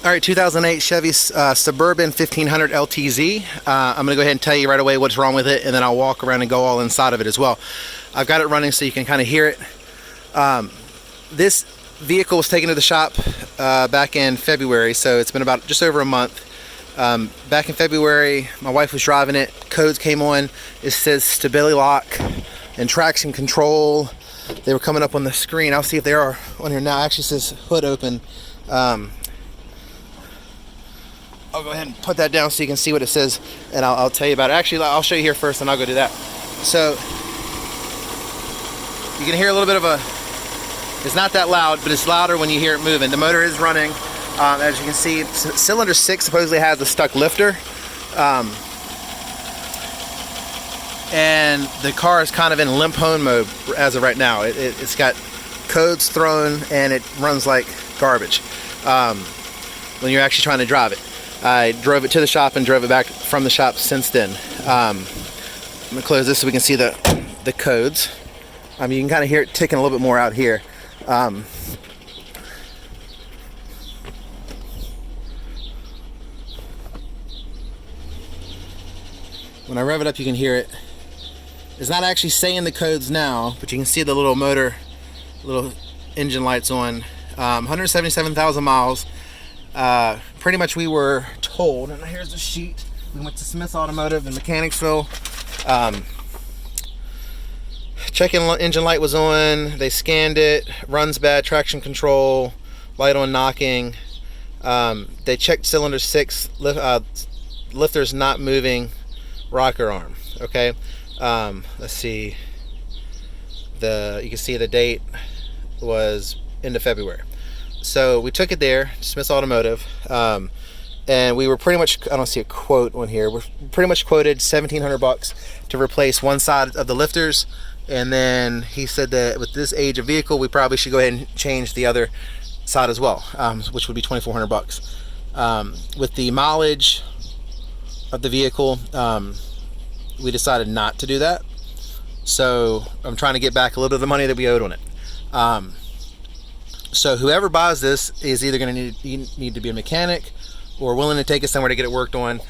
All right, 2008 Chevy Suburban 1500 LTZ. I'm going to go ahead and tell you right away what's wrong with it, and then I'll walk around and go all inside of it as well. I've got it running so you can kind of hear it. This vehicle was taken to the shop back in February, so it's been about just over a month. Back in February, my wife was driving it. Codes came on. It says stability lock and traction control. They were coming up on the screen. I'll see if they are on here now. It actually says hood open. I'll go ahead and put that down so you can see what it says, and I'll tell you about it. Actually, I'll show you here first, and I'll go do that. So you can hear a little bit of a, it's not that loud, but it's louder when you hear it moving. The motor is running. As you can see, cylinder 6 supposedly has a stuck lifter. And the car is kind of in limp home mode as of right now. It's got codes thrown, and it runs like garbage when you're actually trying to drive it. I drove it to the shop and drove it back from the shop since then. I'm going to close this so we can see the codes. You can kind of hear it ticking a little bit more out here. When I rev it up, you can hear it. It's not actually saying the codes now, but you can see the little motor, little engine lights on. 177,000 miles. Pretty much we were told, and here's the sheet. We went to Smith's Automotive in Mechanicsville. Check-in engine light was on. They scanned it. Runs bad. Traction control. Light on knocking. They checked cylinder 6. Lifter's not moving. Rocker arm. Okay. Let's see. You can see the date was end of February. So we took it there, Smith's Automotive, and we were pretty much, I don't see a quote on here, we're pretty much quoted $1,700 to replace one side of the lifters, and then he said that with this age of vehicle, we probably should go ahead and change the other side as well, which would be $2,400. With the mileage of the vehicle, we decided not to do that. So I'm trying to get back a little bit of the money that we owed on it. So whoever buys this is either going to need to be a mechanic or willing to take it somewhere to get it worked on.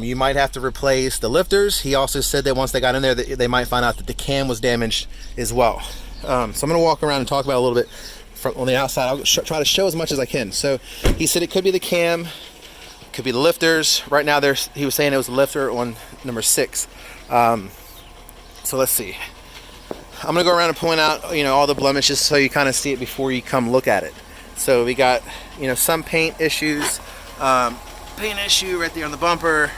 You might have to replace the lifters. He also said that once they got in there, they might find out that the cam was damaged as well. So I'm going to walk around and talk about it a little bit on the outside. I'll try to show as much as I can. So he said it could be the cam, could be the lifters. Right now, he was saying it was a lifter on number 6. So let's see. I'm gonna go around and point out, all the blemishes so you kind of see it before you come look at it. So we got, some paint issues. Paint issue right there on the bumper.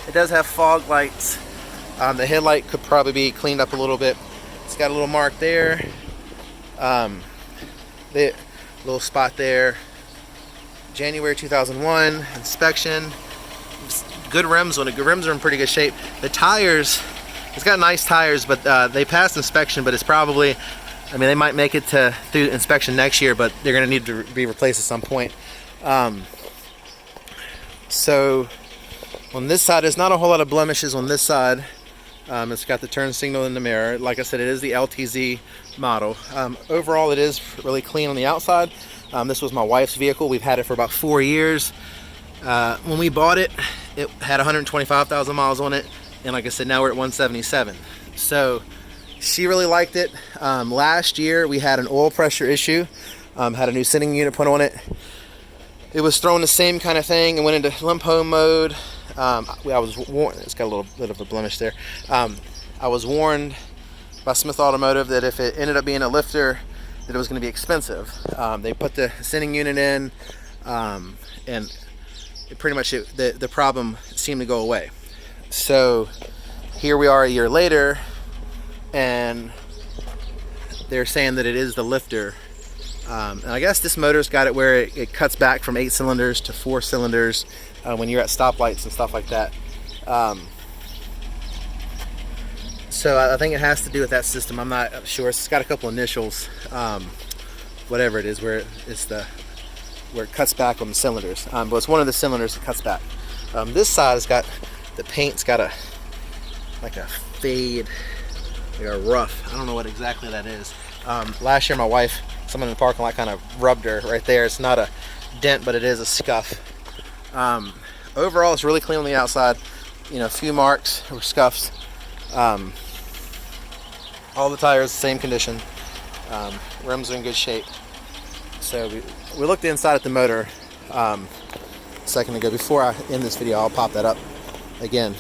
It does have fog lights. The headlight could probably be cleaned up a little bit. It's got a little mark there. The little spot there. January 2001 inspection. Good rims on it. Good rims are in pretty good shape. The tires. It's got nice tires, but they passed inspection, but it's probably, they might make it through inspection next year, but they're going to need to be replaced at some point. So on this side, there's not a whole lot of blemishes on this side. It's got the turn signal in the mirror. Like I said, it is the LTZ model. Overall, it is really clean on the outside. This was my wife's vehicle. We've had it for about 4 years. When we bought it, it had 125,000 miles on it. And like I said, now we're at 177. So she really liked it. Last year we had an oil pressure issue. Had a new sending unit put on it. It was throwing the same kind of thing and went into limp home mode. I was warned. It's got a little bit of a blemish there. I was warned by Smith Automotive that if it ended up being a lifter, that it was going to be expensive. They put the sending unit in, and it pretty much the problem seemed to go away. So here we are a year later, and they're saying that it is the lifter. And I guess this motor's got it where it cuts back from 8 cylinders to 4 cylinders when you're at stoplights and stuff like that. So I think it has to do with that system. I'm not sure. It's got a couple initials, whatever it is, where it cuts back on the cylinders. But it's one of the cylinders that cuts back. This side has got, the paint's got a fade, like a rough. I don't know what exactly that is. Last year my wife, someone in the parking lot kind of rubbed her right there. It's not dent, but it is a scuff. Overall, it's really clean on the outside. You know, a few marks or scuffs. All the tires the same condition. Rims are in good shape. So we looked inside at the motor a second ago. Before I end this video, I'll pop that up again.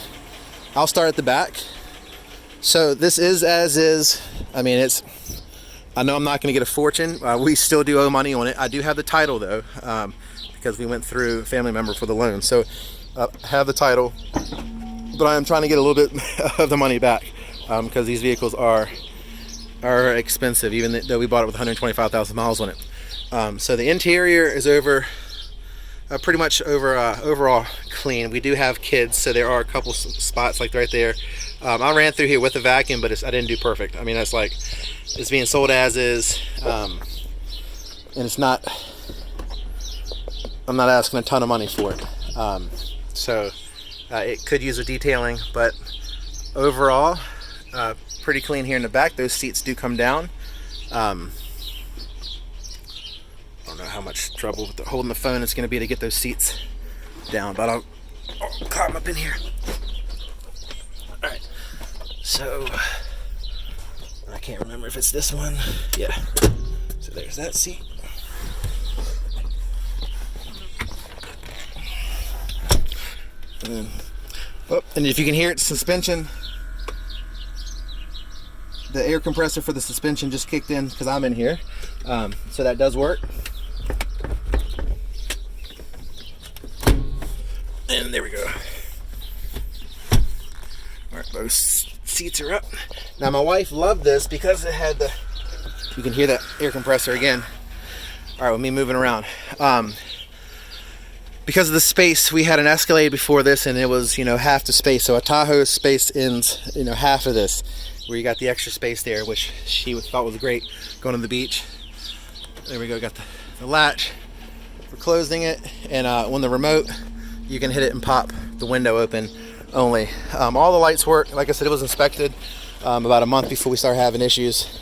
I'll start at the back. So this is as is. I mean, I know I'm not going to get a fortune. We still do owe money on it. I do have the title though, because we went through a family member for the loan. So I have the title, but I am trying to get a little bit of the money back, because these vehicles are expensive, even though we bought it with 125,000 miles on it. So the interior is pretty much overall clean. We do have kids, so there are a couple spots like right there. I ran through here with a vacuum, but I didn't do perfect. I mean, that's like, it's being sold as is, and it's not, I'm not asking a ton of money for it. So it could use a detailing, but overall pretty clean here in the back. Those seats do come down. I don't know how much trouble with holding the phone it's going to be to get those seats down, but I'll climb up in here. All right, so I can't remember if it's this one. Yeah, so there's that seat. And if you can hear it, suspension, the air compressor for the suspension just kicked in because I'm in here, so that does work. And there we go. All right, both seats are up. Now my wife loved this because it had the, you can hear that air compressor again. All right, with me moving around. Because of the space, we had an Escalade before this, and it was, you know, half the space. So a Tahoe space ends, you know, half of this, where you got the extra space there, which she thought was great going to the beach. There we go, got the latch for closing it, and on the remote, you can hit it and pop the window open only. All the lights work. Like I said, it was inspected about a month before we started having issues.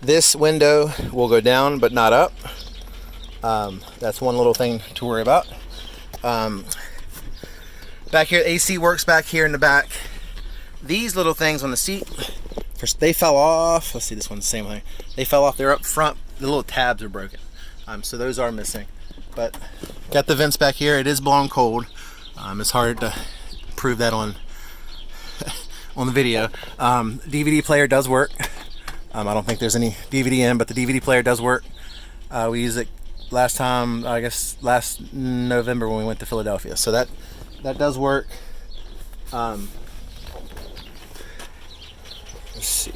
This window will go down, but not up. That's one little thing to worry about. Back here, AC works back here in the back. These little things on the seat, they fell off. Let's see, this one's the same thing. They fell off. They're up front. The little tabs are broken. So those are missing. But got the vents back here. It is blown cold. It's hard to prove that on the video. DVD player does work. I don't think there's any DVD in, but the DVD player does work. We used it last time, I guess last November when we went to Philadelphia. So that does work. Let's see.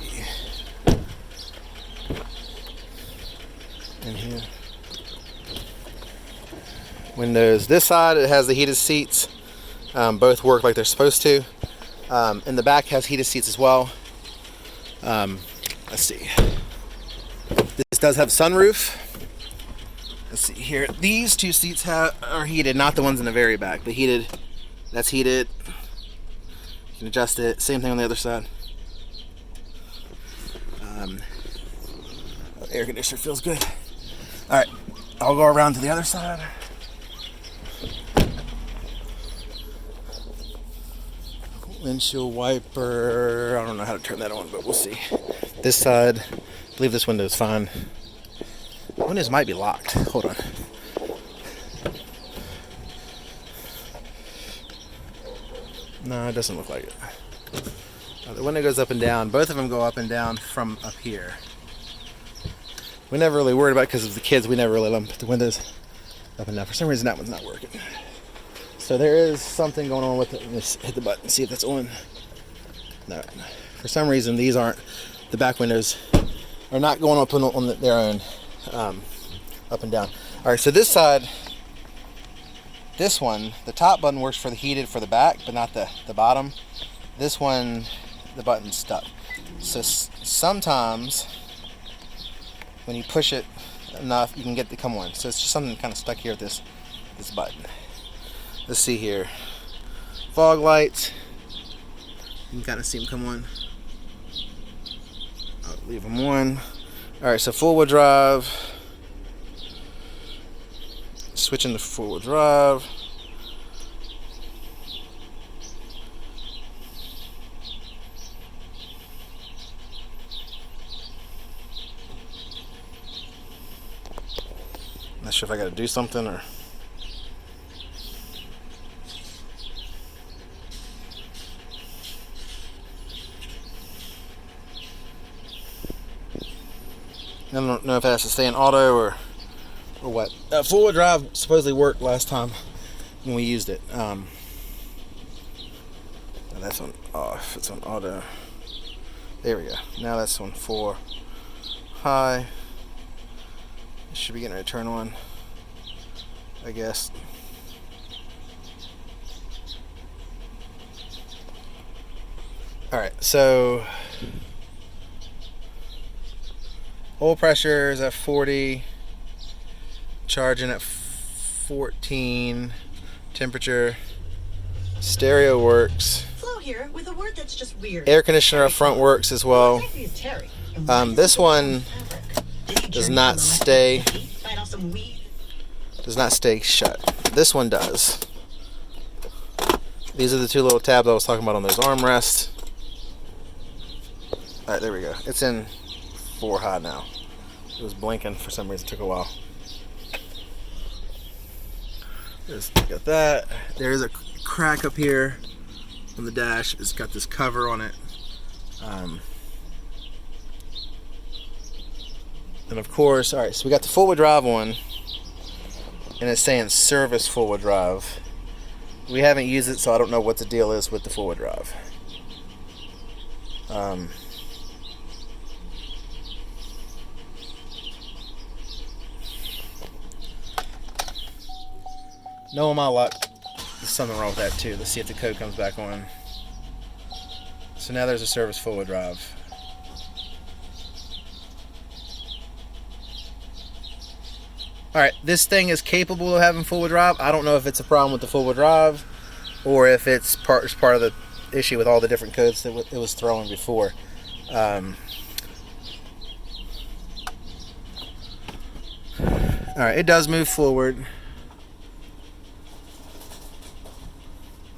In here. Windows. This side, it has the heated seats. Both work like they're supposed to. And the back has heated seats as well. Let's see. This does have sunroof. Let's see here. These two seats are heated, not the ones in the very back, but heated. That's heated. You can adjust it. Same thing on the other side. Air conditioner feels good. All right, I'll go around to the other side. Windshield wiper. I don't know how to turn that on, but we'll see. This side, I believe this window is fine. Windows might be locked. Hold on. No, it doesn't look like it. The window goes up and down. Both of them go up and down from up here. We never really worried about it because of the kids. We never really let them put the windows up and down. For some reason, that one's not working. So there is something going on with it. Let's hit the button, see if that's on. No. For some reason, these aren't. The back windows are not going up on their own. Up and down. All right, so this side, this one, the top button works for the heated for the back, but not the bottom. This one, the button's stuck. So sometimes when you push it enough, you can get it to come on. So it's just something kind of stuck here with this button. Let's see here. Fog lights. You can kind of see them come on. I'll leave them on. Alright, so four-wheel drive. Switching to four-wheel drive. Not sure if I got to do something or. I don't know if it has to stay in auto or what. Four-wheel drive supposedly worked last time when we used it. That's on off. It's on auto. There we go. Now that's on 4 high. It should be getting ready to turn on, I guess. Alright, so oil pressure is at 40, charging at 14, temperature, stereo works. Flo here with a word that's just weird. Air conditioner up front works as well. This one does not stay shut. This one does. These are the two little tabs I was talking about on those armrests. Alright, there we go. It's in 4 high now. It was blinking for some reason. It took a while. Got that. There's a crack up here on the dash. It's got this cover on it. And of course, alright, so we got the four-wheel drive one, and it's saying service four-wheel drive. We haven't used it, so I don't know what the deal is with the four-wheel drive. Knowing my luck, there's something wrong with that too. Let's see if the code comes back on. So now there's a service four-wheel drive. Alright, this thing is capable of having four-wheel drive. I don't know if it's a problem with the four-wheel drive or if it's part of the issue with all the different codes that it was throwing before. Alright, it does move forward.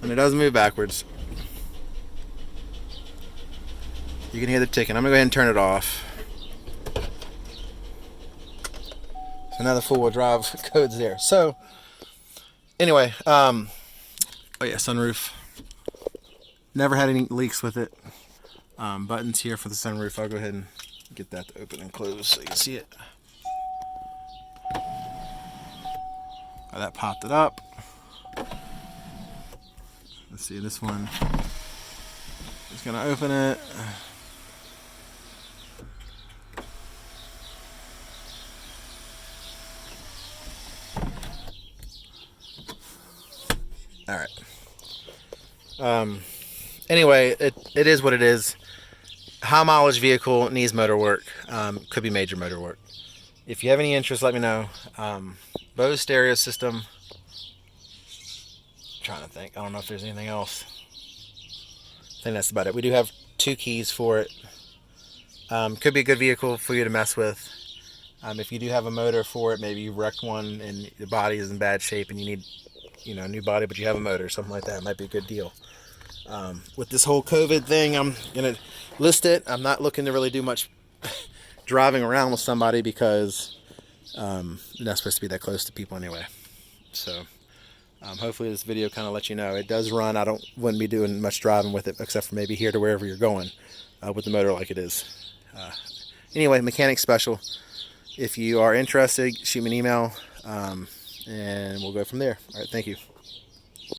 And it does move backwards. You can hear the ticking. I'm going to go ahead and turn it off. So now the four-wheel drive code's there. So, anyway, oh yeah, sunroof. Never had any leaks with it. Buttons here for the sunroof. I'll go ahead and get that to open and close so you can see it. That popped it up. Let's see, this one is going to open it. Alright. Anyway, it is what it is. High mileage vehicle needs motor work. Could be major motor work. If you have any interest, let me know. Bose stereo system. Trying to think. I don't know if there's anything else. I think that's about it. We do have 2 keys for it. Could be a good vehicle for you to mess with. If you do have a motor for it, maybe you wrecked one and the body is in bad shape and you need, a new body, but you have a motor, something like that, might be a good deal. With this whole COVID thing, I'm gonna list it. I'm not looking to really do much driving around with somebody because you're not supposed to be that close to people anyway. So hopefully this video kind of lets you know it does run. Wouldn't be doing much driving with it except for maybe here to wherever you're going with the motor like it is. Anyway, mechanic special. If you are interested, shoot me an email and we'll go from there. All right, thank you.